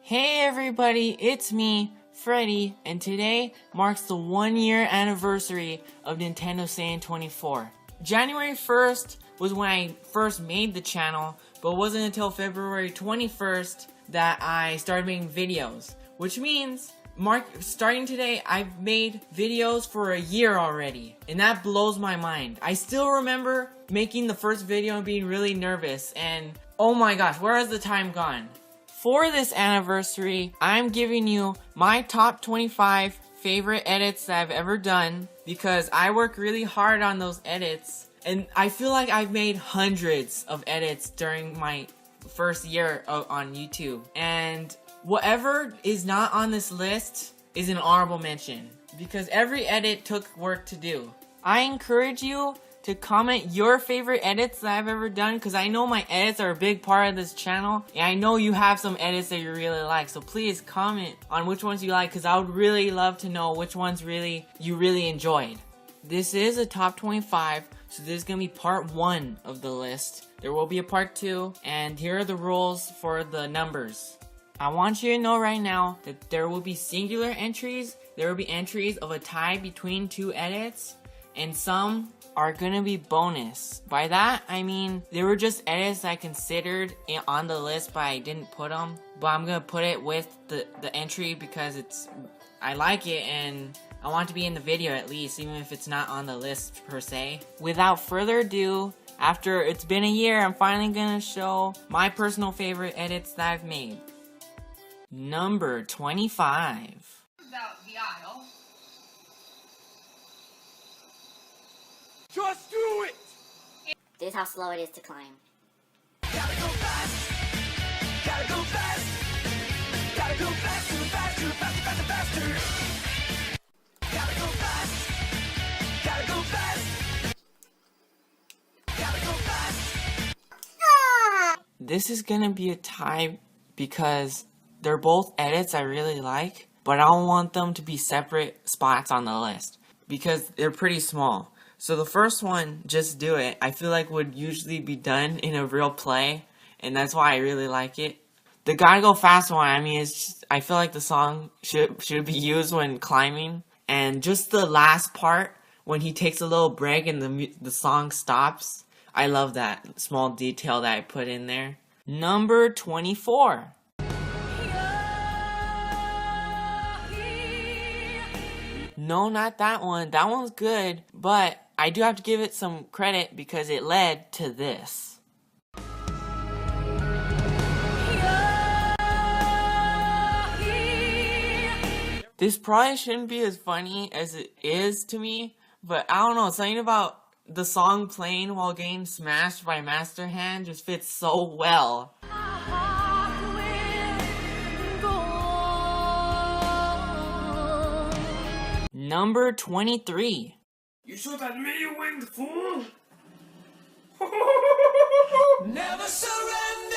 Hey everybody, it's me, Freddy, and today marks the 1-year anniversary of Nintendo Saiyan 24. January 1st was when I first made the channel, but it wasn't until February 21st that I started making videos. Which means, starting today, I've made videos for a year already, and that blows my mind. I still remember making the first video and being really nervous, and oh my gosh, where has the time gone? For this anniversary, I'm giving you my top 25 favorite edits that I've ever done because I work really hard on those edits, and I feel like I've made hundreds of edits during my first year on YouTube, and whatever is not on this list is an honorable mention because every edit took work to do. I encourage you to comment your favorite edits that I've ever done because I know my edits are a big part of this channel, and I know you have some edits that you really like, so please comment on which ones you like because I would really love to know which ones you really enjoyed. This is a top 25, so this is going to be part 1 of the list. There will be a part 2, and here are the rules for the numbers. I want you to know right now that there will be singular entries, there will be entries of a tie between two edits, and some are gonna be bonus. By that, I mean, they were just edits I considered on the list, but I didn't put them. But I'm gonna put it with the entry because I like it and I want it to be in the video at least, even if it's not on the list per se. Without further ado, after it's been a year, I'm finally gonna show my personal favorite edits that I've made. Number 25. About the aisle. Just do it! This is how slow it is to climb. Gotta go fast! Gotta go fast! Gotta go faster, faster, faster, faster, faster! Gotta go fast! Gotta go fast! Gotta go fast! This is gonna be a tie because they're both edits I really like, but I don't want them to be separate spots on the list because they're pretty small. So the first one, Just Do It, I feel like would usually be done in a real play, and that's why I really like it. The Gotta Go Fast one, I mean, I feel like the song should be used when climbing, and just the last part when he takes a little break and the song stops, I love that small detail that I put in there. Number 24. No, not that one. That one's good, but I do have to give it some credit because it led to this. This probably shouldn't be as funny as it is to me, but I don't know, something about the song playing while getting smashed by Master Hand just fits so well. Number 23. You should have me, you winged fool! Never surrender!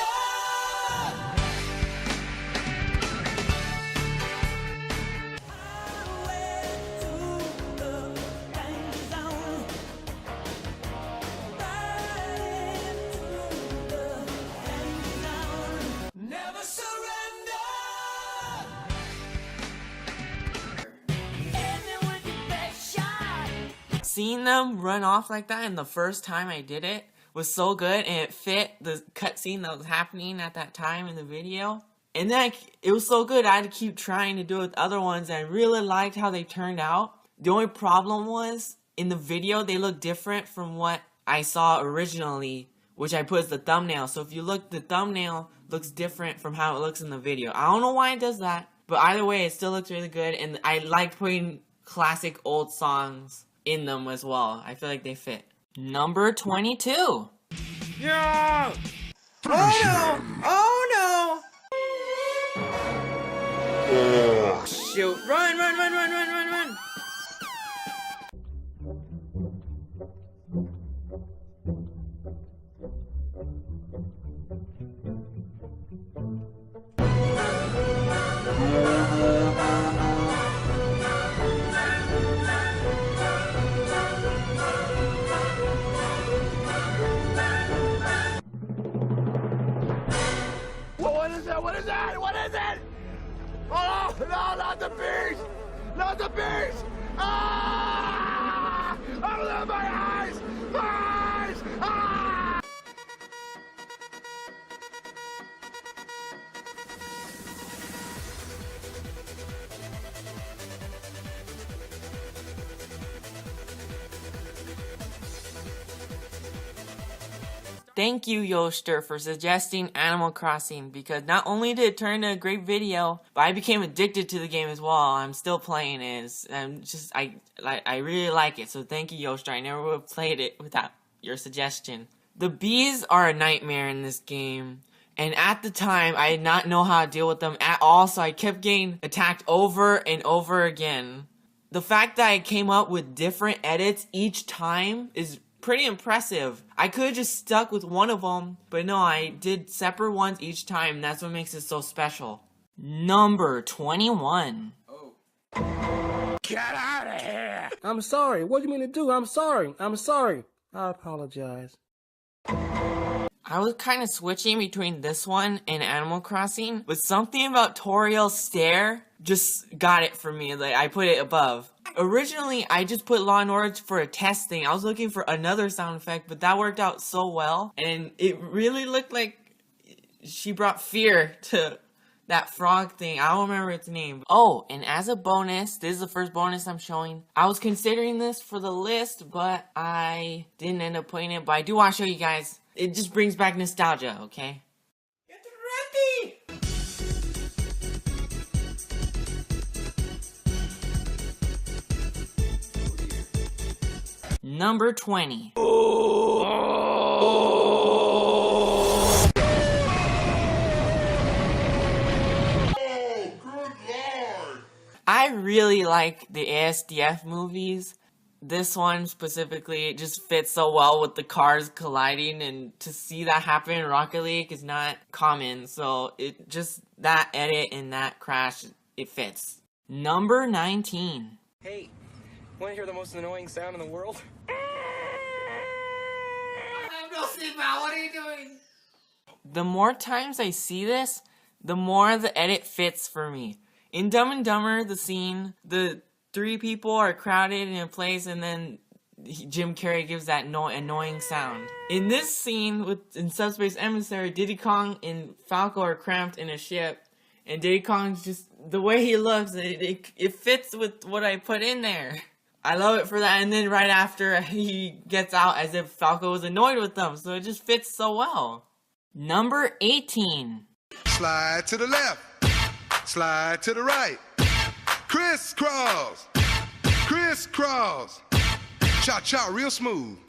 Never surrender! Seeing them run off like that and the first time I did it was so good, and it fit the cutscene that was happening at that time in the video. And then it was so good I had to keep trying to do it with other ones, and I really liked how they turned out. The only problem was, in the video they look different from what I saw originally, which I put as the thumbnail. So if you look, the thumbnail looks different from how it looks in the video. I don't know why it does that, but either way it still looks really good, and I like putting classic old songs in them as well. I feel like they fit. Number 22. Yeah! Oh no! Oh no! Shoot! Run! Run! Run! Run! Run! Run! Run! What is that? What is that? What is it? No, not the beast! Not the beast! Ah! Open my eyes! My eyes! Ah! Thank you, Yoster, for suggesting Animal Crossing, because not only did it turn into a great video, but I became addicted to the game as well. I'm still playing it. I really like it, so thank you, Yoster. I never would have played it without your suggestion. The bees are a nightmare in this game, and at the time, I did not know how to deal with them at all, so I kept getting attacked over and over again. The fact that I came up with different edits each time is pretty impressive. I could have just stuck with one of them, but no, I did separate ones each time. That's what makes it so special. Number 21. Get out of here! I'm sorry. What do you mean to do? I'm sorry. I'm sorry. I apologize. I was kind of switching between this one and Animal Crossing, but something about Toriel's stare just got it for me. Like, I put it above. Originally, I just put Law & Order for a test thing. I was looking for another sound effect, but that worked out so well, and it really looked like she brought fear to that frog thing. I don't remember its name. Oh, and as a bonus, this is the first bonus I'm showing. I was considering this for the list, but I didn't end up putting it, but I do want to show you guys. It just brings back nostalgia, okay? Get ready! Number 20. I really like the ASDF movies. This one specifically, it just fits so well with the cars colliding, and to see that happen in Rocket League is not common, so it just, that edit and that crash, it fits. Number 19. Hey, want to hear the most annoying sound in the world? I have no seatbelt, what are you doing? The more times I see this, the more the edit fits for me. In Dumb and Dumber, the scene, the three people are crowded in a place, and then Jim Carrey gives that annoying sound. In this scene, in Subspace Emissary, Diddy Kong and Falco are cramped in a ship, and Diddy Kong's just, the way he looks, it fits with what I put in there. I love it for that, and then right after, he gets out as if Falco was annoyed with them, so it just fits so well. Number 18. Slide to the left. Slide to the right. Crisscross. Crisscross. Cha-cha real smooth.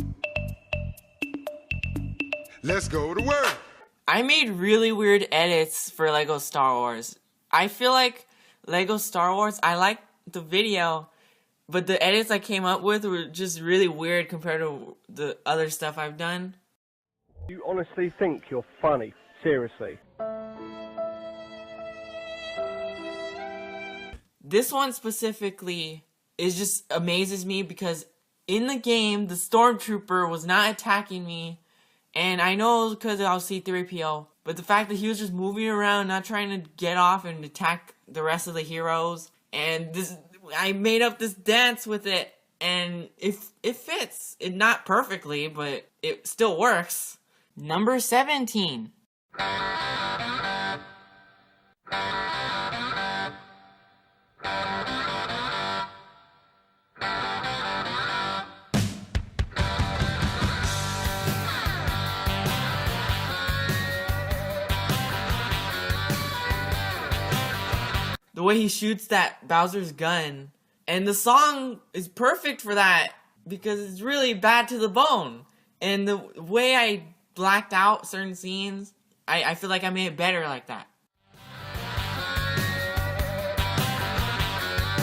Let's go to work. I made really weird edits for Lego Star Wars. I feel like Lego Star Wars, I like the video, but the edits I came up with were just really weird compared to the other stuff I've done. You honestly think you're funny? Seriously? This one specifically is just amazes me because in the game, the Stormtrooper was not attacking me, and I know it was because I was C-3PO, but the fact that he was just moving around, not trying to get off and attack the rest of the heroes, and this, I made up this dance with it, and it fits. It not perfectly, but it still works. Number 17. The way he shoots that Bowser's gun. And the song is perfect for that because it's really bad to the bone. And the way I blacked out certain scenes, I feel like I made it better like that.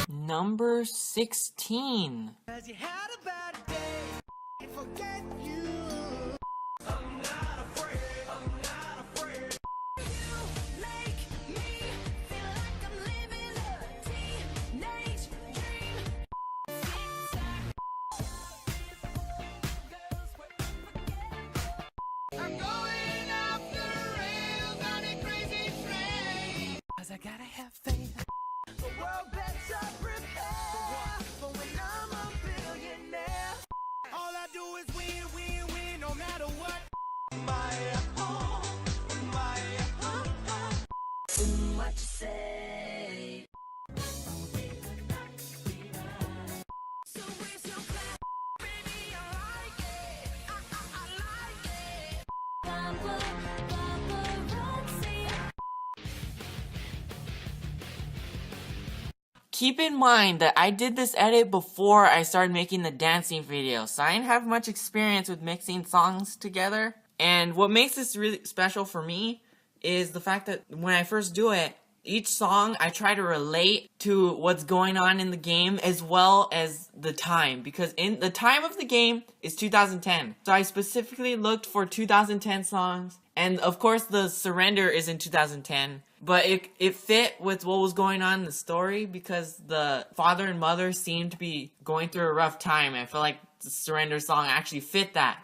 Number 16. Cause you had a bad day, and forget you. I'm not afraid, I'm not afraid. You make me feel like I'm living a teenage dream. I'm going off the rails on a crazy train. Cause I gotta have faith. The world better prepare for when I'm a billionaire. All I do is win, win, win, no matter what. What you say? So where's your clap? Baby, I like it. I like it. Paparazzi. Keep in mind that I did this edit before I started making the dancing video, so I didn't have much experience with mixing songs together. And what makes this really special for me is the fact that when I first do it, each song I try to relate to what's going on in the game as well as the time, because in the time of the game is 2010. So I specifically looked for 2010 songs, and of course the surrender is in 2010. But it fit with what was going on in the story because the father and mother seemed to be going through a rough time. I feel like the surrender song actually fit that.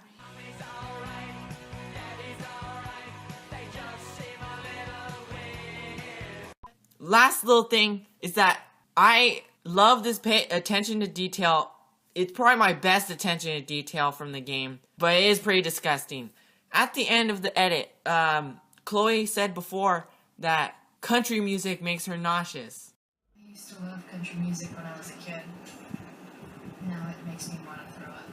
Last little thing is that I love this attention to detail. It's probably my best attention to detail from the game, but it is pretty disgusting. At the end of the edit, Chloe said before that country music makes her nauseous. I used to love country music when I was a kid. Now it makes me want to throw up.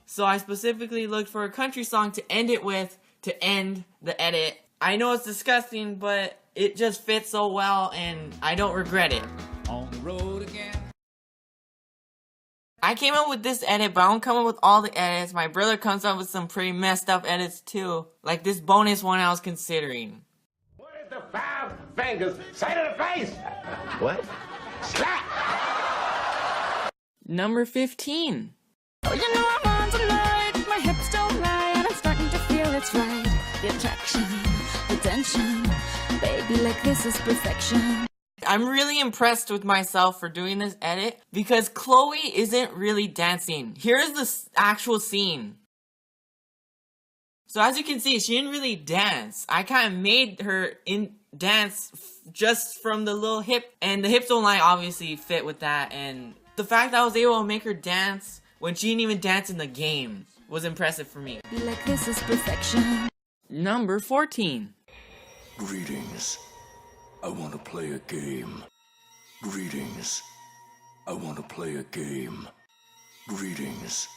So I specifically looked for a country song to end it with to end the edit. I know it's disgusting, but it just fits so well and I don't regret it. On the road again. I came up with this edit, but I don't come up with all the edits. My brother comes up with some pretty messed up edits too. Like this bonus one I was considering. What is the 5 fingers say to the face? What? Slap! Number 15. Oh, you know I'm on tonight. My hips don't lie, and I'm starting to feel it's right. The attraction, the tension, baby, like this is perfection. I'm really impressed with myself for doing this edit because Chloe isn't really dancing. Here's the actual scene. So as you can see, she didn't really dance. I kind of made her dance just from the little hip, and the hips don't lie obviously fit with that, and the fact that I was able to make her dance when she didn't even dance in the game was impressive for me. Like this is perfection. Number 14. Greetings. I want to play a game. Greetings. I want to play a game. Greetings.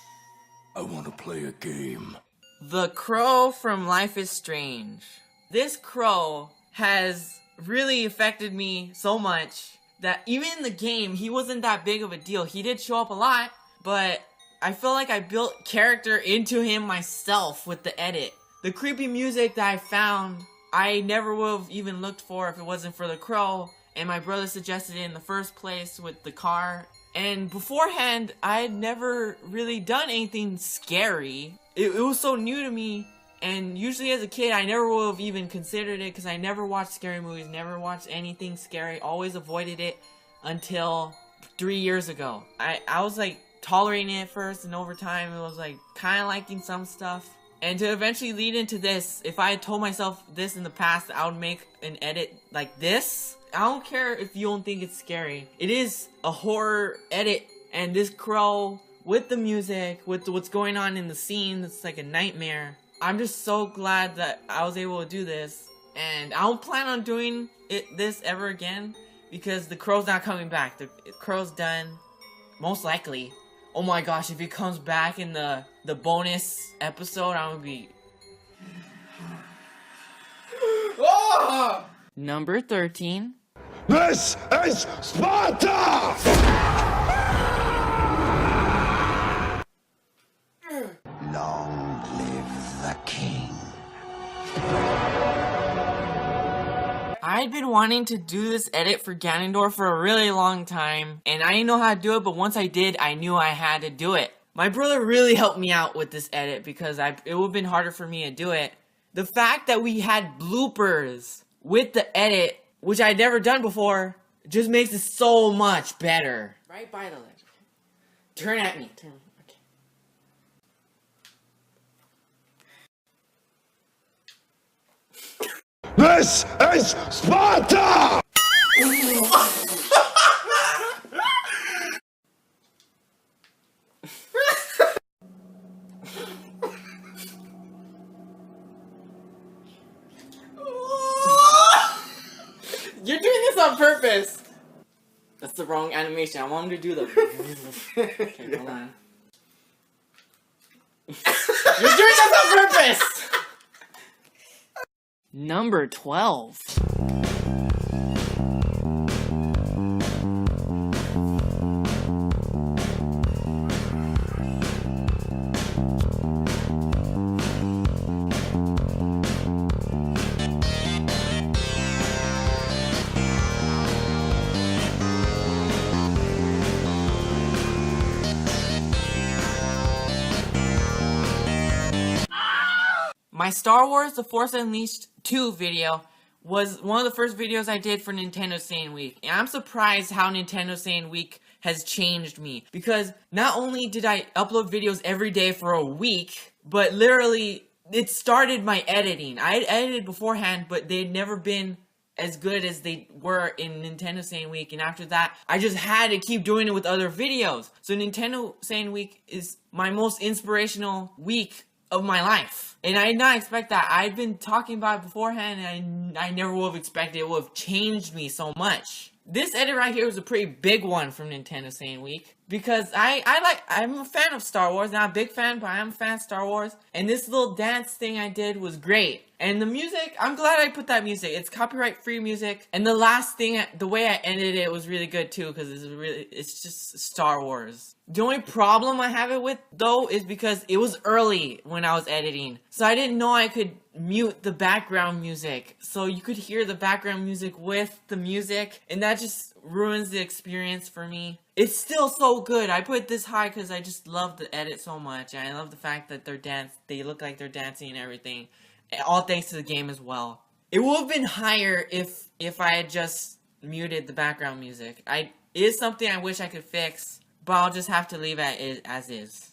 I want to play a game. The crow from Life is Strange. This crow has really affected me so much that even in the game, he wasn't that big of a deal. He did show up a lot, but I feel like I built character into him myself with the edit. The creepy music that I found, I never would have even looked for if it wasn't for the crow, and my brother suggested it in the first place with the car. And beforehand, I had never really done anything scary. It was so new to me, and usually as a kid, I never would have even considered it because I never watched scary movies, never watched anything scary, always avoided it until 3 years ago. I was like tolerating it at first, and over time, it was like kind of liking some stuff. And to eventually lead into this, if I had told myself this in the past, I would make an edit like this. I don't care if you don't think it's scary. It is a horror edit, and this crow with the music, with what's going on in the scene, it's like a nightmare. I'm just so glad that I was able to do this, and I don't plan on doing this ever again because the crow's not coming back. The crow's done, most likely. Oh my gosh, if he comes back in the bonus episode, I'm gonna be... Oh! Number 13. This is Sparta! Long live the king. I'd been wanting to do this edit for Ganondorf for a really long time, and I didn't know how to do it, but once I did, I knew I had to do it. My brother really helped me out with this edit because it would have been harder for me to do it. The fact that we had bloopers with the edit, which I'd never done before, just makes it so much better. Right by the ledge. Turn at me. Turn. Okay. This is Sparta! this on purpose. That's the wrong animation. I want him to do the. Okay, hold on. You're doing this on purpose. Number 12. My Star Wars The Force Unleashed 2 video was one of the first videos I did for Nintendo Saiyan Week. And I'm surprised how Nintendo Saiyan Week has changed me. Because not only did I upload videos every day for a week, but literally it started my editing. I had edited beforehand, but they'd never been as good as they were in Nintendo Saiyan Week. And after that, I just had to keep doing it with other videos. So Nintendo Saiyan Week is my most inspirational week of my life. And I did not expect that. I'd been talking about it beforehand, and I never would have expected it would have changed me so much. This edit right here was a pretty big one from Nintendo Saiyan Week. Because I'm a fan of Star Wars. Not a big fan, but I am a fan of Star Wars. And this little dance thing I did was great. And the music, I'm glad I put that music. It's copyright-free music. And the last thing, the way I ended it was really good too, because it's just Star Wars. The only problem I have it with, though, is because it was early when I was editing. So I didn't know I could mute the background music. So you could hear the background music with the music. And that just ruins the experience for me. It's still so good. I put it this high because I just love the edit so much. And I love the fact that they look like they're dancing and everything. All thanks to the game as well. It would have been higher if I had just muted the background music. It is something I wish I could fix, but I'll just have to leave it as is.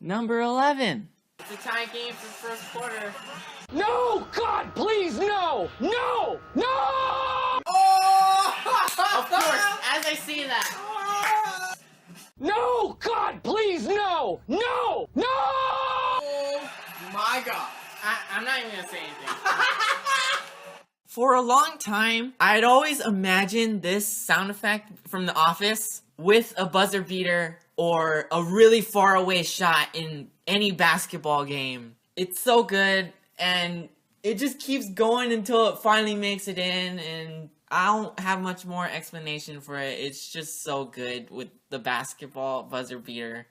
Number 11. It's a tie game for the first quarter. No! God, please, no! No! No! Of course, as I say that. No! God, please, no! No! No! Oh my god. I'm not even gonna say anything. For a long time, I'd always imagined this sound effect from The Office with a buzzer beater or a really far away shot in any basketball game. It's so good, and it just keeps going until it finally makes it in, and I don't have much more explanation for it. It's just so good with the basketball buzzer beater.